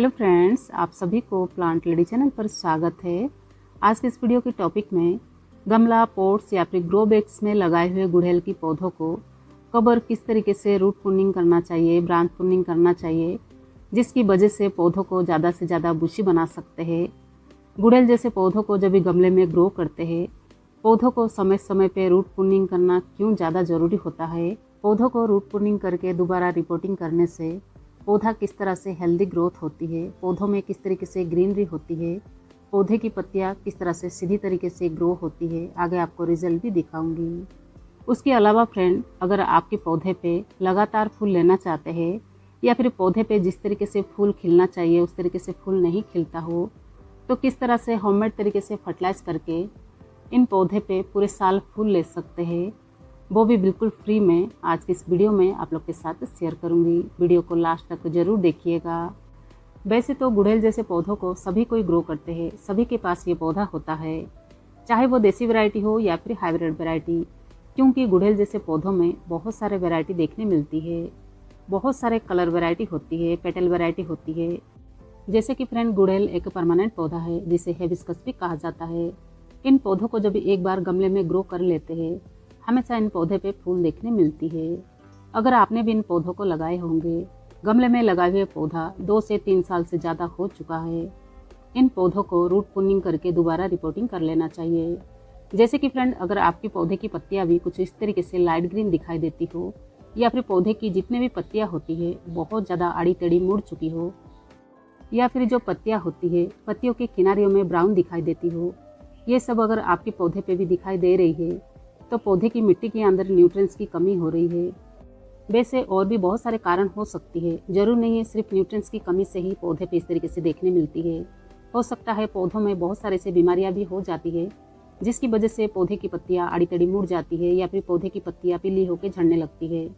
Hello friends, आप सभी को प्लांट लेडी चैनल पर स्वागत है। आज के इस वीडियो के टॉपिक में गमला, पॉट्स या फिर ग्रो बैग्स में लगाए हुए गुड़हल की पौधों को कब और किस तरीके से रूट प्रूनिंग करना चाहिए, ब्रांच प्रूनिंग करना चाहिए, जिसकी वजह से पौधों को ज़्यादा से ज़्यादा बुशी बना सकते हैं। गुड़हल जैसे पौधों को जब भी गमले में ग्रो करते हैं, पौधों को समय समय पर रूट प्रूनिंग करना क्यों ज़्यादा ज़रूरी होता है। पौधों को रूट प्रूनिंग करके दोबारा रिपोर्टिंग करने से पौधा किस तरह से हेल्दी ग्रोथ होती है, पौधों में किस तरीके से ग्रीनरी होती है, पौधे की पत्तियां किस तरह से सीधी तरीके से ग्रो होती है, आगे आपको रिजल्ट भी दिखाऊंगी। उसके अलावा फ्रेंड, अगर आपके पौधे पे लगातार फूल लेना चाहते हैं या फिर पौधे पे जिस तरीके से फूल खिलना चाहिए उस तरीके से फूल नहीं खिलता हो, तो किस तरह से होममेड तरीके से फर्टिलाइज करके इन पौधे पे पूरे साल फूल ले सकते हैं, वो भी बिल्कुल फ्री में आज की इस वीडियो में आप लोग के साथ शेयर करूंगी। वीडियो को लास्ट तक जरूर देखिएगा। वैसे तो गुड़हल जैसे पौधों को सभी कोई ग्रो करते हैं, सभी के पास ये पौधा होता है, चाहे वो देसी वैरायटी हो या फिर हाइब्रिड वैरायटी, क्योंकि गुड़हल जैसे पौधों में बहुत सारे वैरायटी देखने मिलती है, बहुत सारे कलर वैरायटी होती है, पेटल वैरायटी होती है। जैसे कि फ्रेंड, गुड़हल एक परमानेंट पौधा है जिसे हिबिस्कस भी कहा जाता है। इन पौधों को जब एक बार गमले में ग्रो कर लेते हैं, हमेशा इन पौधे पे फूल देखने मिलती है। अगर आपने भी इन पौधों को लगाए होंगे, गमले में लगाए हुए पौधा 2 से 3 साल से ज़्यादा हो चुका है, इन पौधों को रूट प्रूनिंग करके दोबारा रिपोर्टिंग कर लेना चाहिए। जैसे कि फ्रेंड, अगर आपकी पौधे की पत्तियां भी कुछ इस तरीके से लाइट ग्रीन दिखाई देती हो, या फिर पौधे की जितने भी पत्तियां होती है बहुत ज़्यादा आड़ी टेढ़ी मुड़ चुकी हो, या फिर जो पत्तियां होती है पत्तियों के किनारियों में ब्राउन दिखाई देती हो, ये सब अगर आपके पौधे पे भी दिखाई दे रही है, तो पौधे की मिट्टी के अंदर न्यूट्रिएंट्स की कमी हो रही है। वैसे और भी बहुत सारे कारण हो सकती है, जरूर नहीं है सिर्फ न्यूट्रिएंट्स की कमी से ही पौधे पे इस तरीके से देखने मिलती है। हो सकता है पौधों में बहुत सारे से बीमारियां भी हो जाती है, जिसकी वजह से पौधे की पत्तियां आड़ी टेढ़ी मुड़ जाती है या फिर पौधे की पत्तियां पीली होकर झड़ने लगती है।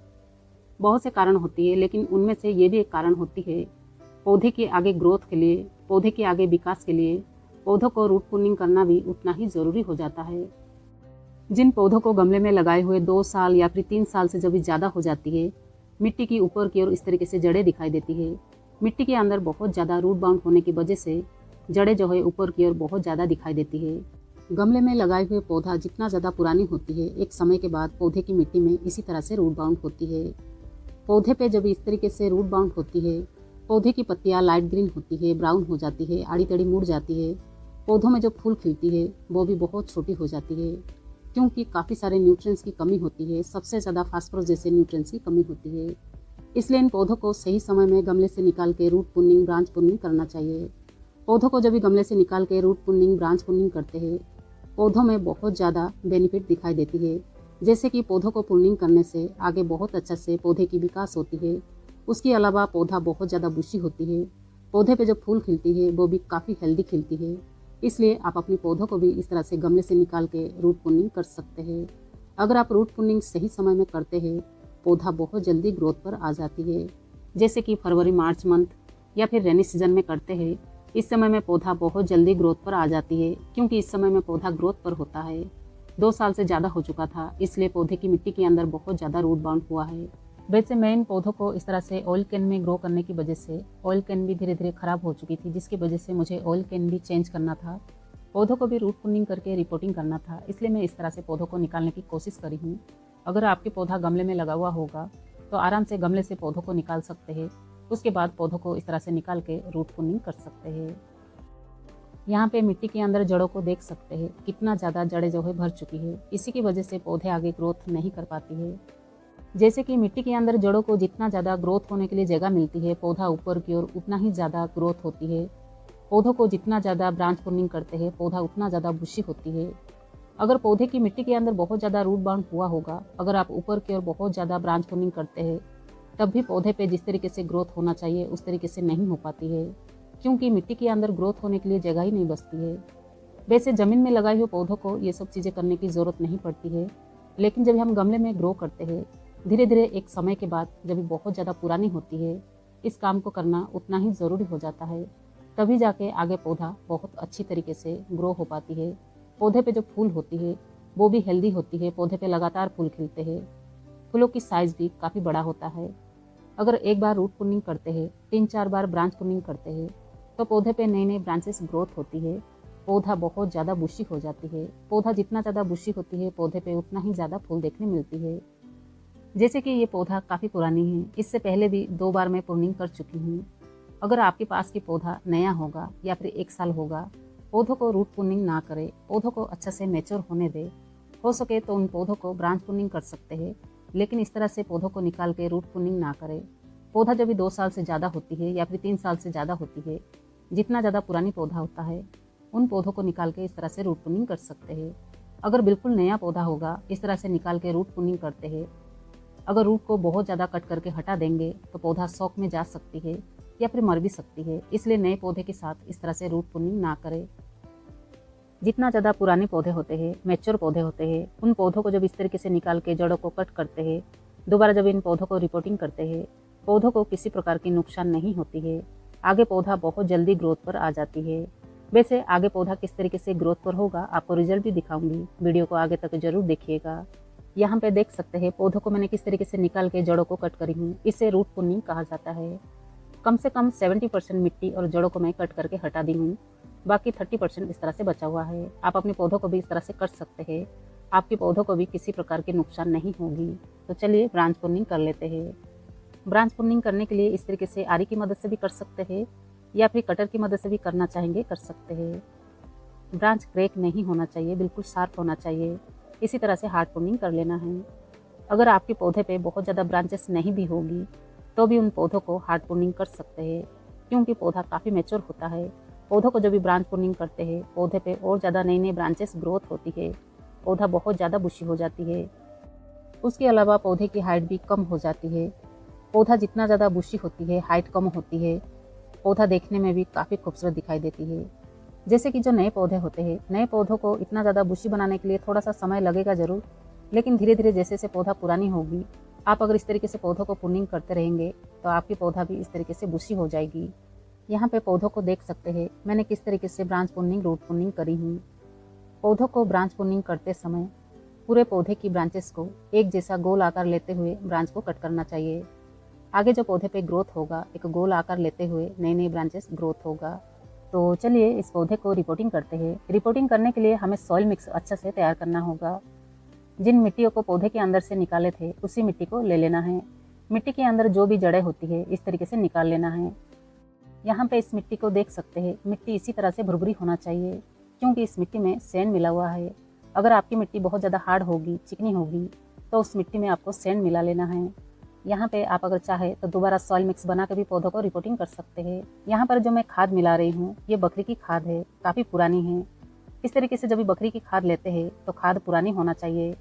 बहुत से कारण होती है, लेकिन उनमें से ये भी एक कारण होती है, पौधे के आगे ग्रोथ के लिए, पौधे के आगे विकास के लिए पौधों को रूट प्रूनिंग करना भी उतना ही जरूरी हो जाता है। जिन पौधों को गमले में लगाए हुए 2 साल या फिर 3 साल से जब भी ज़्यादा हो जाती है, मिट्टी की ऊपर की ओर इस तरीके से जड़ें दिखाई देती है, मिट्टी के अंदर बहुत ज़्यादा रूट बाउंड होने की वजह से जड़ें जो है ऊपर की ओर बहुत ज़्यादा दिखाई देती है। गमले में लगाए हुए पौधा जितना ज़्यादा पुरानी होती है, एक समय के बाद पौधे की मिट्टी में इसी तरह से रूट बाउंड होती है। पौधे पे जब इस तरीके से रूट बाउंड होती है, पौधे की पत्तियाँ लाइट ग्रीन होती है, ब्राउन हो जाती है, आड़ी टेढ़ी मुड़ जाती है, पौधों में जो फूल खिलती है वो भी बहुत छोटी हो जाती है, क्योंकि काफ़ी सारे न्यूट्रिएंट्स की कमी होती है, सबसे ज़्यादा फास्फोरस जैसे न्यूट्रिएंट्स की कमी होती है। इसलिए इन पौधों को सही समय में गमले से निकाल के रूट प्रूनिंग, ब्रांच प्रूनिंग करना चाहिए। पौधों को जब भी गमले से निकाल के रूट प्रूनिंग, ब्रांच प्रूनिंग करते हैं, पौधों में बहुत ज़्यादा बेनिफिट दिखाई देती है। जैसे कि पौधों को प्रूनिंग करने से आगे बहुत अच्छा से पौधे की विकास होती है। उसके अलावा पौधा बहुत ज़्यादा बुशी होती है, पौधे पे जो फूल खिलती है वो भी काफ़ी हेल्दी खिलती है। इसलिए आप अपने पौधों को भी इस तरह से गमले से निकाल के रूट प्रूनिंग कर सकते हैं। अगर आप रूट प्रूनिंग सही समय में करते हैं, पौधा बहुत जल्दी ग्रोथ पर आ जाती है। जैसे कि फरवरी मार्च मंथ या फिर रेनी सीजन में करते हैं, इस समय में पौधा बहुत जल्दी ग्रोथ पर आ जाती है, क्योंकि इस समय में पौधा ग्रोथ पर होता है। 2 साल से ज़्यादा हो चुका था, इसलिए पौधे की मिट्टी के अंदर बहुत ज़्यादा रूट बाउंड हुआ है। वैसे मैं इन पौधों को इस तरह से ऑयल कैन में ग्रो करने की वजह से ऑयल कैन भी धीरे धीरे ख़राब हो चुकी थी, जिसकी वजह से मुझे ऑयल कैन भी चेंज करना था, पौधों को भी रूट प्रूनिंग करके रिपोर्टिंग करना था। इसलिए मैं इस तरह से पौधों को निकालने की कोशिश करी हूँ। अगर आपके पौधा गमले में लगा हुआ होगा तो आराम से गमले से पौधों को निकाल सकते हैं, उसके बाद पौधों को इस तरह से निकाल के रूट प्रूनिंग कर सकते हैं। यहाँ पे मिट्टी के अंदर जड़ों को देख सकते हैं, कितना ज़्यादा जड़ें जो है भर चुकी है, इसी की वजह से पौधे आगे ग्रोथ नहीं कर पाती है। जैसे कि मिट्टी के अंदर जड़ों को जितना ज़्यादा ग्रोथ होने के लिए जगह मिलती है, पौधा ऊपर की ओर उतना ही ज़्यादा ग्रोथ होती है। पौधों को जितना ज़्यादा ब्रांच प्रूनिंग करते हैं, पौधा उतना ज़्यादा बुशी होती है। अगर पौधे की मिट्टी के अंदर बहुत ज़्यादा रूट बाउंड हुआ होगा, अगर आप ऊपर की ओर बहुत ज़्यादा ब्रांच प्रूनिंग करते हैं, तब भी पौधे पे जिस तरीके से ग्रोथ होना चाहिए उस तरीके से नहीं हो पाती है, क्योंकि मिट्टी के अंदर ग्रोथ होने के लिए जगह ही नहीं बचती है। वैसे ज़मीन में लगाए हुए पौधों को ये सब चीज़ें करने की ज़रूरत नहीं पड़ती है, लेकिन जब हम गमले में ग्रो करते हैं, धीरे धीरे एक समय के बाद जब बहुत ज़्यादा पुरानी होती है, इस काम को करना उतना ही ज़रूरी हो जाता है, तभी जाके आगे पौधा बहुत अच्छी तरीके से ग्रो हो पाती है। पौधे पे जो फूल होती है वो भी हेल्दी होती है, पौधे पे लगातार फूल खिलते हैं, फूलों की साइज़ भी काफ़ी बड़ा होता है। अगर एक बार रूट पुनिंग करते हैं, 3-4 बार ब्रांच पुनिंग करते हैं, तो पौधे पे नई नई ब्रांचेस ग्रोथ होती है। पौधा बहुत ज़्यादा बुशी हो जाती है। पौधा जितना ज़्यादा बुशी होती है, पौधे पे उतना ही ज़्यादा फूल देखने मिलती है। जैसे कि ये पौधा काफ़ी पुरानी है, इससे पहले भी 2 बार मैं प्रूनिंग कर चुकी हूँ। अगर आपके पास की पौधा नया होगा या फिर 1 साल होगा, पौधों को रूट पुनिंग ना करें, पौधों को अच्छा से मैच्योर होने दें। हो सके तो उन पौधों को ब्रांच पुनिंग कर सकते हैं, लेकिन इस तरह से पौधों को निकाल के रूट पुनिंग ना करें। पौधा जब भी 2 साल से ज़्यादा होती है या फिर 3 साल से ज़्यादा होती है, जितना ज़्यादा पुरानी पौधा होता है, उन पौधों को निकाल के इस तरह से रूट पुनिंग कर सकते हैं। अगर बिल्कुल नया पौधा होगा, इस तरह से निकाल के रूट पुनिंग करते हैं। अगर रूट को बहुत ज़्यादा कट करके हटा देंगे तो पौधा शॉक में जा सकती है या फिर मर भी सकती है। इसलिए नए पौधे के साथ इस तरह से रूट पुनिंग ना करें। जितना ज़्यादा पुराने पौधे होते हैं, मैच्योर पौधे होते हैं, उन पौधों को जब इस तरीके से निकाल के जड़ों को कट करते हैं, दोबारा जब इन पौधों को रिपोर्टिंग करते हैं, पौधों को किसी प्रकार की नुकसान नहीं होती है। आगे पौधा बहुत जल्दी ग्रोथ पर आ जाती है। वैसे आगे पौधा किस तरीके से ग्रोथ पर होगा, आपको रिजल्ट भी दिखाऊंगी। वीडियो को आगे तक जरूर देखिएगा। यहाँ पे देख सकते हैं पौधों को मैंने किस तरीके से निकाल के जड़ों को कट करी हूँ। इसे रूट पुनिंग कहा जाता है। कम से कम 70% मिट्टी और जड़ों को मैं कट करके हटा दी हूँ। बाकी 30% इस तरह से बचा हुआ है। आप अपने पौधों को भी इस तरह से कर सकते हैं। आपके पौधों को भी किसी प्रकार के नुकसान नहीं होगी। तो चलिए ब्रांच पुनिंग कर लेते हैं। ब्रांच पुनिंग करने के लिए इस तरीके से आरी की मदद से भी कर सकते हैं या फिर कटर की मदद से भी करना चाहेंगे कर सकते हैं। ब्रांच क्रैक नहीं होना चाहिए, बिल्कुल शार्प होना चाहिए। इसी तरह से हार्ड पुनिंग कर लेना है। अगर आपके पौधे पे बहुत ज़्यादा ब्रांचेस नहीं भी होगी तो भी उन पौधों को हार्ड पुनिंग कर सकते हैं, क्योंकि पौधा काफ़ी मैच्योर होता है। पौधों को जब भी ब्रांच पुनिंग करते हैं, पौधे पे और ज़्यादा नई नई ब्रांचेस ग्रोथ होती है। पौधा बहुत ज़्यादा बुशी हो जाती है। उसके अलावा पौधे की हाइट भी कम हो जाती है। पौधा जितना ज़्यादा बुशी होती है, हाइट कम होती है, पौधा देखने में भी काफ़ी खूबसूरत दिखाई देती है। जैसे कि जो नए पौधे होते हैं, नए पौधों को इतना ज़्यादा बुशी बनाने के लिए थोड़ा सा समय लगेगा ज़रूर, लेकिन धीरे धीरे जैसे जैसे पौधा पुरानी होगी, आप अगर इस तरीके से पौधों को पुनिंग करते रहेंगे तो आपकी पौधा भी इस तरीके से बुशी हो जाएगी। यहाँ पे पौधों को देख सकते हैं मैंने किस तरीके से ब्रांच पुनिंग, रूट पुनिंग करी हूँ। पौधों को ब्रांच पुनिंग करते समय पूरे पौधे की ब्रांचेस को एक जैसा गोल आकार लेते हुए ब्रांच को कट करना चाहिए। आगे जो पौधे पे ग्रोथ होगा, एक गोल आकार लेते हुए नई नई ब्रांचेस ग्रोथ होगा। तो चलिए इस पौधे को रिपोर्टिंग करते हैं। रिपोर्टिंग करने के लिए हमें सॉइल मिक्स अच्छा से तैयार करना होगा। जिन मिट्टियों को पौधे के अंदर से निकाले थे, उसी मिट्टी को ले लेना है। मिट्टी के अंदर जो भी जड़ें होती है, इस तरीके से निकाल लेना है। यहाँ पे इस मिट्टी को देख सकते हैं, मिट्टी इसी तरह से भुरभुरी होना चाहिए, क्योंकि इस मिट्टी में सैंड मिला हुआ है। अगर आपकी मिट्टी बहुत ज़्यादा हार्ड होगी, चिकनी होगी, तो उस मिट्टी में आपको सैंड मिला लेना है। यहाँ पे आप अगर चाहे तो दोबारा सॉइल मिक्स बना के भी पौधों को रिपोर्टिंग कर सकते हैं। यहाँ पर जो मैं खाद मिला रही हूँ, ये बकरी की खाद है, काफ़ी पुरानी है। इस तरीके से जब भी बकरी की खाद लेते हैं तो खाद पुरानी होना चाहिए,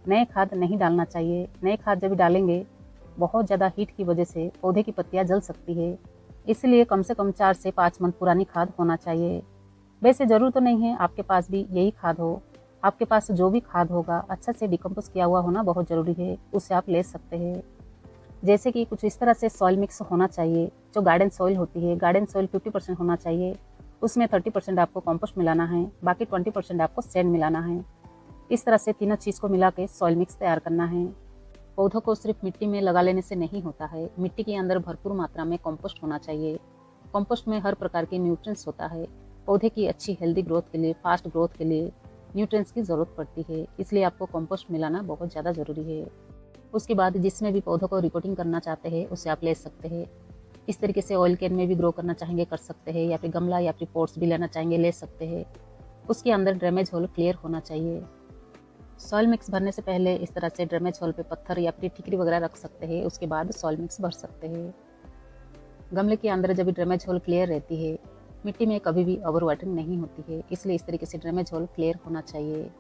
नए खाद नहीं डालना चाहिए। नए खाद जब भी डालेंगे, बहुत ज़्यादा हीट की वजह से पौधे की पत्तियाँ जल सकती है, इसलिए कम से कम 4 से 5 मंथ पुरानी खाद होना चाहिए। वैसे ज़रूर तो नहीं है आपके पास भी यही खाद हो, आपके पास जो भी खाद होगा अच्छा से डिकम्पोज किया हुआ होना बहुत ज़रूरी है, उससे आप ले सकते हैं। जैसे कि कुछ इस तरह से सॉइल मिक्स होना चाहिए। जो गार्डन सॉइल होती है, गार्डन सॉइल 50% होना चाहिए, उसमें 30% आपको कंपोस्ट मिलाना है, बाकी 20% आपको सैंड मिलाना है। इस तरह से तीनों चीज़ को मिला के सॉइल मिक्स तैयार करना है। पौधों को सिर्फ मिट्टी में लगा लेने से नहीं होता है, मिट्टी के अंदर भरपूर मात्रा में कंपोस्ट होना चाहिए। कंपोस्ट में हर प्रकार के न्यूट्रिएंट्स होता है। पौधे की अच्छी हेल्दी ग्रोथ के लिए, फास्ट ग्रोथ के लिए न्यूट्रिएंट्स की ज़रूरत पड़ती है, इसलिए आपको कंपोस्ट मिलाना बहुत ज़्यादा ज़रूरी है। उसके बाद जिसमें भी पौधों को रिपोर्टिंग करना चाहते हैं उसे आप ले सकते हैं। इस तरीके से ऑयल कैन में भी ग्रो करना चाहेंगे कर सकते हैं, या फिर गमला या फिर पॉट्स भी लेना चाहेंगे ले सकते हैं। उसके अंदर ड्रेनेज होल क्लियर होना चाहिए। सॉइल मिक्स भरने से पहले इस तरह से ड्रेनेज होल पे पत्थर या फिर ठिकरी वगैरह रख सकते हैं, उसके बाद सॉइल मिक्स भर सकते हैं। गमले के अंदर जब भी ड्रेनेज होल क्लियर रहती है, मिट्टी में कभी भी ओवर वाटरिंग नहीं होती है, इसलिए इस तरीके से ड्रेनेज होल क्लियर होना चाहिए।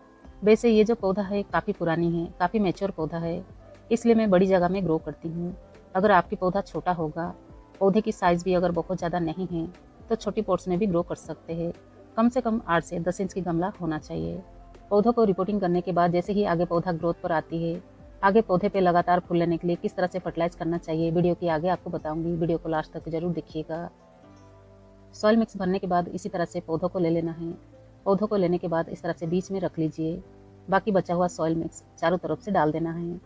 वैसे ये जो पौधा है काफ़ी पुरानी है, काफ़ी मैच्योर पौधा है, इसलिए मैं बड़ी जगह में ग्रो करती हूँ। अगर आपकी पौधा छोटा होगा, पौधे की साइज़ भी अगर बहुत ज़्यादा नहीं है, तो छोटी पॉट्स में भी ग्रो कर सकते हैं। कम से कम 8 से 10 इंच की गमला होना चाहिए। पौधों को रिपोर्टिंग करने के बाद जैसे ही आगे पौधा ग्रोथ पर आती है, आगे पौधे पे लगातार फूल लेने के लिए किस तरह से फर्टिलाइज करना चाहिए, वीडियो के आगे आपको बताऊंगी। वीडियो को लास्ट तक जरूर देखिएगा। सॉइल मिक्स भरने के बाद इसी तरह से पौधों को ले लेना है। पौधों को लेने के बाद इस तरह से बीच में रख लीजिए। बाकी बचा हुआ सॉइल मिक्स चारों तरफ से डाल देना है।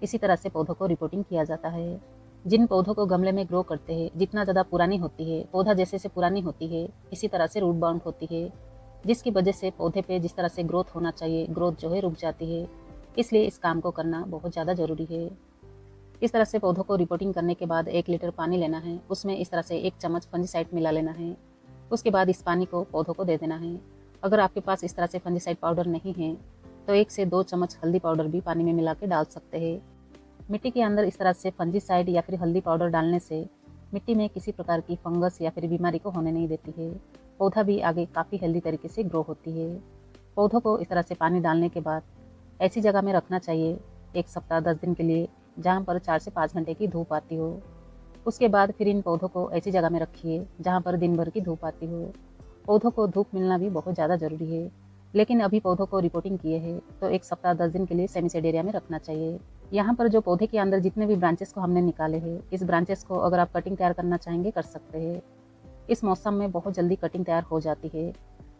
इसी तरह से पौधों को रिपोर्टिंग किया जाता है। जिन पौधों को गमले में ग्रो करते हैं, जितना ज़्यादा पुरानी होती है, पौधा जैसे से पुरानी होती है, इसी तरह से रूट बाउंड होती है, जिसकी वजह से पौधे पे जिस तरह से ग्रोथ होना चाहिए, ग्रोथ जो है रुक जाती है। इसलिए इस काम को करना बहुत ज़्यादा ज़रूरी है। इस तरह से पौधों को रिपोर्टिंग करने के बाद 1 लीटर पानी लेना है, उसमें इस तरह से 1 चम्मच फंजीसाइड मिला लेना है। उसके बाद इस पानी को पौधों को दे देना है। अगर आपके पास इस तरह से फंजीसाइड पाउडर नहीं है तो 1 से 2 चम्मच हल्दी पाउडर भी पानी में मिला के डाल सकते हैं। मिट्टी के अंदर इस तरह से फंजीसाइड या फिर हल्दी पाउडर डालने से मिट्टी में किसी प्रकार की फंगस या फिर बीमारी को होने नहीं देती है। पौधा भी आगे काफ़ी हेल्दी तरीके से ग्रो होती है। पौधों को इस तरह से पानी डालने के बाद ऐसी जगह में रखना चाहिए 1 सप्ताह 10 दिन के लिए, जहाँ पर 4 से 5 घंटे की धूप आती हो। उसके बाद फिर इन पौधों को ऐसी जगह में रखिए जहाँ पर दिन भर की धूप आती हो। पौधों को धूप मिलना भी बहुत ज़्यादा ज़रूरी है, लेकिन अभी पौधों को रिपोर्टिंग किए हैं तो 1 सप्ताह 10 दिन के लिए सेमी शेड एरिया में रखना चाहिए। यहाँ पर जो पौधे के अंदर जितने भी ब्रांचेस को हमने निकाले हैं, इस ब्रांचेस को अगर आप कटिंग तैयार करना चाहेंगे कर सकते हैं। इस मौसम में बहुत जल्दी कटिंग तैयार हो जाती है।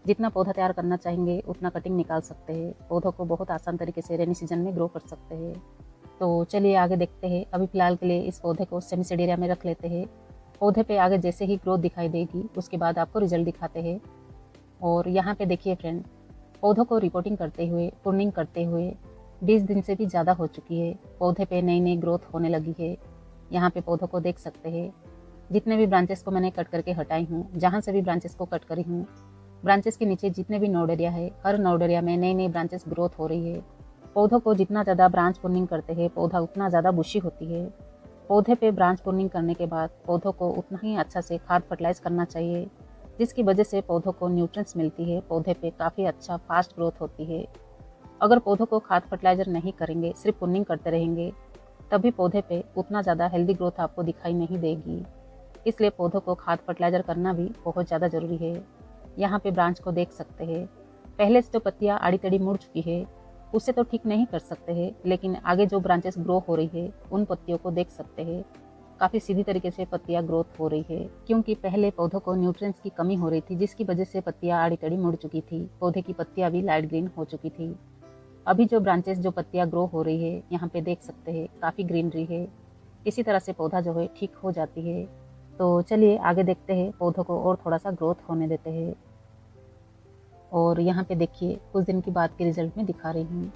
जितना पौधा तैयार करना चाहेंगे उतना कटिंग निकाल सकते हैं। पौधों को बहुत आसान तरीके से रेनी सीजन में ग्रो कर सकते हैं। तो चलिए आगे देखते हैं। अभी फिलहाल के लिए इस पौधे को सेमी शेड एरिया में रख लेते हैं। पौधे पे आगे जैसे ही ग्रोथ दिखाई देगी उसके बाद आपको रिजल्ट दिखाते हैं। और यहाँ पे देखिए फ्रेंड, पौधों को रिपोर्टिंग करते हुए, प्रूनिंग करते हुए 20 दिन से भी ज़्यादा हो चुकी है। पौधे पे नई नई ग्रोथ होने लगी है। यहाँ पे पौधों को देख सकते हैं। जितने भी ब्रांचेस को मैंने कट करके हटाई हूँ, जहाँ से भी ब्रांचेस को कट करी हूँ, ब्रांचेस के नीचे जितने भी नोड एरिया है, हर नोड एरिया में नई नई ब्रांचेस ग्रोथ हो रही है। पौधों को जितना ज़्यादा ब्रांच प्रूनिंग करते हैं, पौधा उतना ज़्यादा बुशी होती है। पौधे पे ब्रांच प्रूनिंग करने के बाद पौधों को उतना ही अच्छा से खाद फर्टिलाइज करना चाहिए, जिसकी वजह से पौधों को न्यूट्रिएंट्स मिलती है। पौधे पे काफ़ी अच्छा फास्ट ग्रोथ होती है। अगर पौधों को खाद फर्टिलाइजर नहीं करेंगे, सिर्फ प्रूनिंग करते रहेंगे, तभी पौधे पे उतना ज़्यादा हेल्दी ग्रोथ आपको दिखाई नहीं देगी। इसलिए पौधों को खाद फर्टिलाइजर करना भी बहुत ज़्यादा ज़रूरी है। यहाँ पे ब्रांच को देख सकते हैं। पहले से जो पत्तियाँ आड़ी टेढ़ी मुड़ चुकी है उससे तो ठीक नहीं कर सकते हैं, लेकिन आगे जो ब्रांचेस ग्रो हो रही है उन पत्तियों को देख सकते हैं। काफ़ी सीधी तरीके से पत्तियाँ ग्रोथ हो रही है, क्योंकि पहले पौधों को न्यूट्रिएंट्स की कमी हो रही थी, जिसकी वजह से पत्तियाँ आड़ी टेढ़ी मुड़ चुकी थी। पौधे की पत्तियाँ भी लाइट ग्रीन हो चुकी थी। अभी जो ब्रांचेस जो पत्तियाँ ग्रो हो रही है, यहाँ पे देख सकते हैं काफ़ी ग्रीनरी है। इसी तरह से पौधा जो है ठीक हो जाती है। तो चलिए आगे देखते हैं, पौधों को और थोड़ा सा ग्रोथ होने देते हैं। और यहाँ पे देखिए कुछ दिन की बाद के रिजल्ट में दिखा रही हूँ।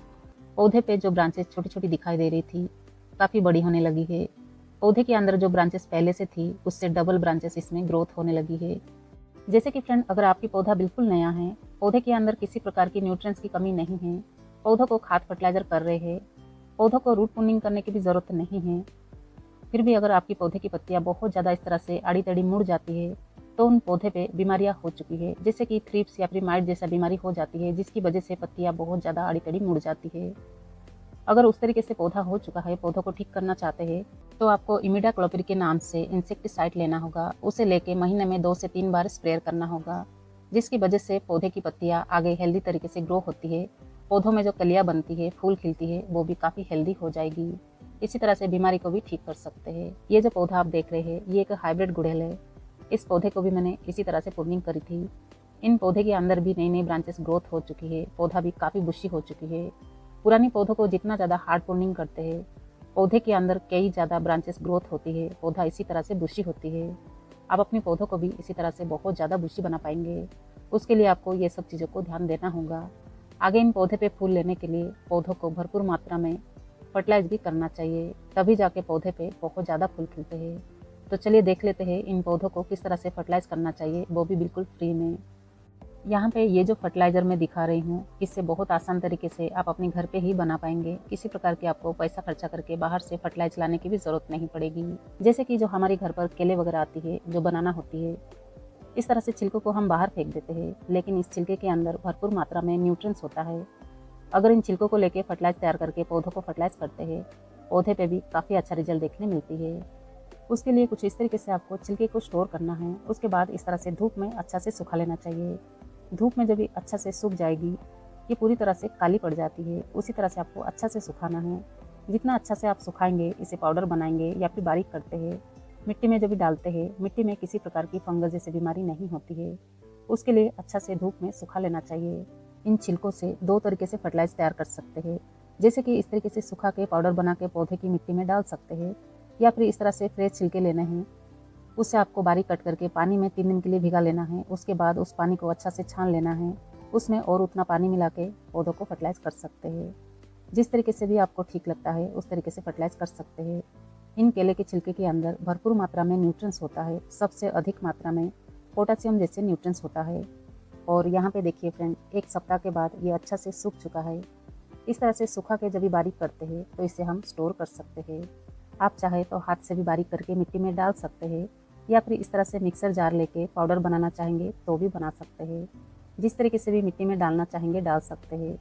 पौधे पे जो ब्रांचेस छोटी छोटी दिखाई दे रही थी, काफ़ी बड़ी होने लगी है। पौधे के अंदर जो ब्रांचेस पहले से थी उससे डबल ब्रांचेस इसमें ग्रोथ होने लगी है। जैसे कि फ्रेंड, अगर आपकी पौधा बिल्कुल नया है, पौधे के अंदर किसी प्रकार की न्यूट्रिएंट्स की कमी नहीं है, पौधों को खाद फर्टिलाइजर कर रहे हैं, पौधों को रूट प्रूनिंग करने की भी ज़रूरत नहीं है, फिर भी अगर आपकी पौधे की पत्तियाँ बहुत ज़्यादा इस तरह से आड़ी टेढ़ी मुड़ जाती है, तो उन पौधे पे बीमारियाँ हो चुकी है, जैसे कि थ्रिप्स या फिर माइट जैसा बीमारी हो जाती है, जिसकी वजह से पत्तियाँ बहुत ज़्यादा आड़ी टेढ़ी मुड़ जाती है। अगर उस तरीके से पौधा हो चुका है, पौधों को ठीक करना चाहते हैं, तो आपको इमिडाक्लोपिड के नाम से इंसेक्टिसाइड लेना होगा। उसे लेके महीने में 2 से 3 बार स्प्रे करना होगा, जिसकी वजह से पौधे की पत्तियाँ आगे हेल्दी तरीके से ग्रो होती है। पौधों में जो कलियाँ बनती है, फूल खिलती है, वो भी काफ़ी हेल्दी हो जाएगी। इसी तरह से बीमारी को भी ठीक कर सकते हैं। ये जो पौधा आप देख रहे हैं, ये एक हाइब्रिड गुड़हल है। इस पौधे को भी मैंने इसी तरह से प्रूनिंग करी थी। इन पौधे के अंदर भी नई नई ब्रांचेस ग्रोथ हो चुकी है। पौधा भी काफ़ी बुशी हो चुकी है। पुरानी पौधों को जितना ज़्यादा हार्ड प्रूनिंग करते हैं, पौधे के अंदर कई ज़्यादा ब्रांचेस ग्रोथ होती है, पौधा इसी तरह से बुशी होती है। आप अपने पौधों को भी इसी तरह से बहुत ज़्यादा बुशी बना पाएंगे। उसके लिए आपको ये सब चीज़ों को ध्यान देना होगा। आगे इन पौधे पे फूल लेने के लिए पौधों को भरपूर मात्रा में फर्टिलाइज भी करना चाहिए, तभी जाके पौधे पे बहुत ज़्यादा फूल खिलते हैं। तो चलिए देख लेते हैं इन पौधों को किस तरह से फर्टिलाइज करना चाहिए, वो भी बिल्कुल फ्री में। यहाँ पे ये जो फर्टिलाइज़र मैं दिखा रही हूँ, इससे बहुत आसान तरीके से आप अपने घर पे ही बना पाएंगे। किसी प्रकार की आपको पैसा खर्चा करके बाहर से फर्टिलाइज लाने की भी ज़रूरत नहीं पड़ेगी। जैसे कि जो हमारे घर पर केले वगैरह आती है, जो बनाना होती है, इस तरह से छिलकों को हम बाहर फेंक देते हैं, लेकिन इस छिलके के अंदर भरपूर मात्रा में न्यूट्रिएंट्स होता है। अगर इन छिलकों को लेके फर्टिलाइज तैयार करके पौधों को फर्टिलाइज करते हैं, पौधे पे भी काफ़ी अच्छा रिजल्ट देखने मिलती है। उसके लिए कुछ इस तरीके से आपको छिलके को स्टोर करना है। उसके बाद इस तरह से धूप में अच्छा से सुखा लेना चाहिए। धूप में जब ये अच्छा से सूख जाएगी, ये पूरी तरह से काली पड़ जाती है, उसी तरह से आपको अच्छा से सुखाना है। जितना अच्छा से आप सुखाएंगे, इसे पाउडर बनाएंगे या फिर बारीक करते हैं, मिट्टी में जब भी डालते हैं, मिट्टी में किसी प्रकार की फंगस जैसी बीमारी नहीं होती है। उसके लिए अच्छा से धूप में सुखा लेना चाहिए। इन छिलकों से 2 तरीके से फर्टिलाइज तैयार कर सकते हैं। जैसे कि इस तरीके से सुखा के पाउडर बना के पौधे की मिट्टी में डाल सकते हैं, या फिर इस तरह से फ्रेश छिलके लेने हैं। उससे आपको बारीक कट करके पानी में 3 दिन के लिए भिगा लेना है। उसके बाद उस पानी को अच्छा से छान लेना है। उसमें और उतना पानी मिला के पौधों को फर्टिलाइज कर सकते हैं। जिस तरीके से भी आपको ठीक लगता है उस तरीके से फर्टिलाइज कर सकते हैं। इन केले के छिलके के अंदर भरपूर मात्रा में न्यूट्रिएंट्स होता है। सबसे अधिक मात्रा में पोटेशियम जैसे न्यूट्रिएंट्स होता है। और यहाँ पे देखिए फ्रेंड, 1 सप्ताह के बाद ये अच्छा से सूख चुका है। इस तरह से सूखा के जब भी बारीक करते हैं तो इसे हम स्टोर कर सकते हैं। आप चाहे तो हाथ से भी बारीक करके मिट्टी में डाल सकते हैं, या फिर इस तरह से मिक्सर जार लेके पाउडर बनाना चाहेंगे तो भी बना सकते हैं। जिस तरीके से भी मिट्टी में डालना चाहेंगे डाल सकते हैं।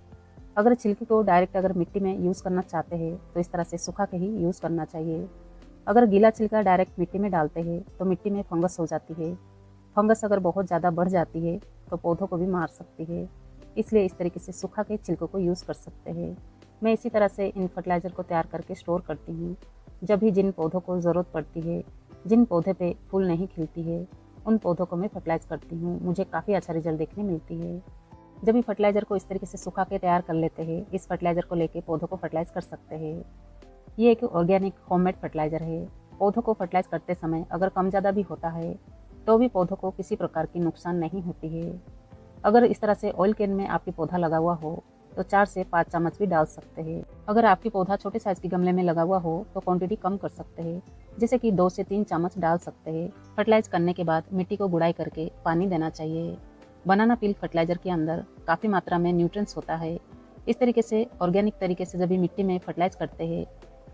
अगर छिलके को डायरेक्ट अगर मिट्टी में यूज़ करना चाहते हैं तो इस तरह से सुखा के ही यूज़ करना चाहिए। अगर गीला छिलका डायरेक्ट मिट्टी में डालते हैं तो मिट्टी में फंगस हो जाती है। फंगस अगर बहुत ज़्यादा बढ़ जाती है तो पौधों को भी मार सकती है। इसलिए इस तरीके से सुखा के छिलकों को यूज़ कर सकते हैं। मैं इसी तरह से इन फर्टिलाइज़र को तैयार करके स्टोर करती हूँ। जब भी जिन पौधों को ज़रूरत पड़ती है, जिन पौधे पे फूल नहीं खिलती है, उन पौधों को मैं फर्टिलाइज़ करती हूँ। मुझे काफ़ी अच्छा रिजल्ट देखने मिलती है। जब भी फर्टिलाइज़र को इस तरीके से सुखा के तैयार कर लेते हैं, इस फर्टिलाइज़र को लेके पौधों को फर्टिलाइज़ कर सकते हैं। ये एक ऑर्गेनिक होममेड फर्टिलाइज़र है। पौधों को फर्टिलाइज़ करते समय अगर कम ज़्यादा भी होता है तो भी पौधों को किसी प्रकार की नुकसान नहीं होती है। अगर इस तरह से ऑयल कैन में आपकी पौधा लगा हुआ हो तो 4 से 5 चम्मच भी डाल सकते हैं। अगर आपकी पौधा छोटे साइज़ के गमले में लगा हुआ हो तो क्वांटिटी कम कर सकते हैं, जैसे कि 2 से 3 चम्मच डाल सकते हैं। फर्टिलाइज करने के बाद मिट्टी को गुड़ाई करके पानी देना चाहिए। बनाना पील फर्टिलाइज़र के अंदर काफ़ी मात्रा में न्यूट्रिएंट्स होता है। इस तरीके से ऑर्गेनिक तरीके से जब भी मिट्टी में फर्टिलाइज करते हैं,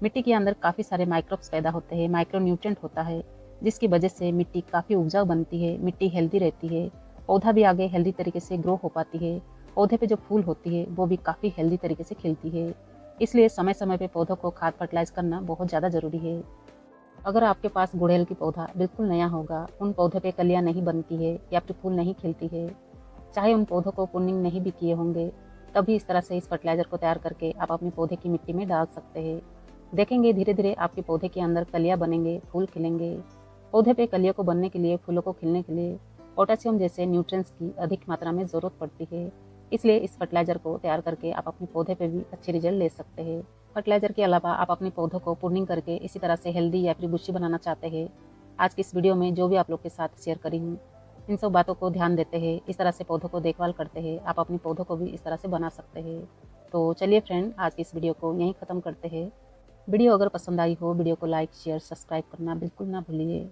मिट्टी के अंदर काफ़ी सारे माइक्रोब्स पैदा होते हैं, माइक्रो न्यूट्रिएंट होता है, जिसकी वजह से मिट्टी काफ़ी उपजाऊ बनती है, मिट्टी हेल्दी रहती है, पौधा भी आगे हेल्दी तरीके से ग्रो हो पाती है। पौधे पे जो फूल होती है वो भी काफ़ी हेल्दी तरीके से खिलती है। इसलिए समय समय पे पौधों को खाद फर्टिलाइज करना बहुत ज़्यादा ज़रूरी है। अगर आपके पास गुड़हल की पौधा बिल्कुल नया होगा, उन पौधे पे कलियां नहीं बनती है या फिर फूल नहीं खिलती है, चाहे उन पौधों को प्रूनिंग नहीं भी किए होंगे, तभी इस तरह से इस फर्टिलाइज़र को तैयार करके आप अपने पौधे की मिट्टी में डाल सकते हैं। देखेंगे धीरे धीरे आपके पौधे के अंदर कलियां बनेंगे, फूल खिलेंगे। पौधे पे कलियों को बनने के लिए, फूलों को खिलने के लिए पोटेशियम जैसे न्यूट्रिएंट्स की अधिक मात्रा में ज़रूरत पड़ती है। इसलिए इस फर्टिलाइज़र को तैयार करके आप अपने पौधे पे भी अच्छे रिजल्ट ले सकते हैं। फर्टिलाइज़र के अलावा आप अपने पौधों को प्रूनिंग करके इसी तरह से हेल्दी या फिर बुशी बनाना चाहते हैं। आज की इस वीडियो में जो भी आप लोग के साथ शेयर करी हूँ, इन सब बातों को ध्यान देते हैं, इस तरह से पौधों को देखभाल करते हैं, आप अपने पौधों को भी इस तरह से बना सकते हैं। तो चलिए फ्रेंड, आज की इस वीडियो को यहीं ख़त्म करते हैं। वीडियो अगर पसंद आई हो, वीडियो को लाइक, शेयर, सब्सक्राइब करना बिल्कुल ना भूलिए।